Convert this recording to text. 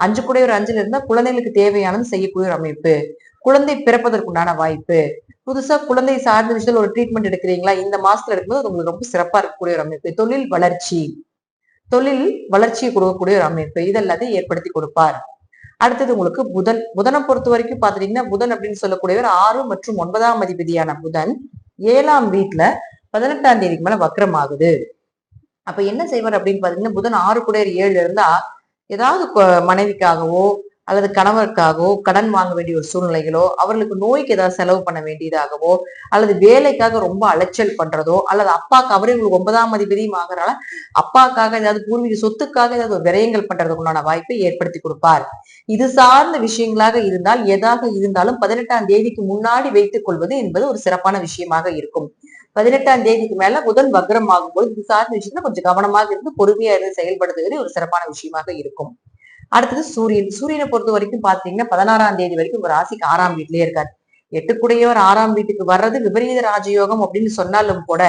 5 கூடையவர் 5ல இருந்தா குழந்தைகளுக்கு தேவையானது செய்யக்கூடிய ஒரு அமைப்பு. குழந்தை பிறப்பதற்குண்டான வாய்ப்பு. புதுசா குழந்தை சார்ந்த விஷயத்துல ஒரு ட்ரீட்மெண்ட் எடுக்கிறீங்களா, இந்த மாசத்துல எடுக்கும்போது உங்களுக்கு ரொம்ப சிறப்பா இருக்கக்கூடிய ஒரு அமைப்பு. தொழில் வளர்ச்சியை கொடுக்கக்கூடிய ஒரு அமைப்பு. இதெல்லாத்தையும் ஏற்படுத்தி கொடுப்பார். அடுத்தது உங்களுக்கு புதன். புதனை பொறுத்த வரைக்கும் பாத்துட்டீங்கன்னா, புதன் அப்படின்னு சொல்லக்கூடியவர் 6 மற்றும் 9ஆம் அதிபதியான புதன் 7ஆம் வீட்டுல 18ஆம் தேதிக்கு மேல வக்ரம் ஆகுது. அப்ப என்ன செய்வார் அப்படின்னு பாத்தீங்கன்னா, புதன் 6 கூடையர் 7 இருந்தா ஏதாவது மனைவிக்காகவோ அல்லது கணவருக்காகவோ கடன் வாங்க வேண்டிய ஒரு சூழ்நிலைகளோ, அவர்களுக்கு நோய்க்கு ஏதாவது செலவு பண்ண வேண்டியதாகவோ, அல்லது வேலைக்காக ரொம்ப அலைச்சல் பண்றதோ, அல்லது அப்பாக்கு அவரே உங்களுக்கு 9ஆம் அதிபதியும் ஆகிறனால அப்பாக்காக ஏதாவது பூர்வீக சொத்துக்காக ஏதாவது விரயங்கள் பண்றதுக்கு உண்டான வாய்ப்பை ஏற்படுத்தி கொடுப்பார். இது சார்ந்த விஷயங்களாக இருந்தால் எதாக இருந்தாலும் 18ஆம் தேதிக்கு முன்னாடி வைத்துக் கொள்வது என்பது ஒரு சிறப்பான விஷயமாக இருக்கும். 18ஆம் தேதிக்கு மேல புதன் வக்ரம் ஆகும்போது இது சார்ந்த விஷயத்துல கொஞ்சம் கவனமாக இருந்து பொறுமையா இருந்து செயல்படுத்துவது ஒரு சிறப்பான விஷயமாக இருக்கும். அடுத்தது சூரியனை பொறுத்த வரைக்கும் பாத்தீங்கன்னா 16ஆம் தேதி வரைக்கும் உங்க ராசிக்கு 6ஆம் வீட்லயே இருக்காரு. 8 கூடையவர் 6ஆம் வீட்டுக்கு வர்றது விபரீத ராஜயோகம் அப்படின்னு சொன்னாலும் கூட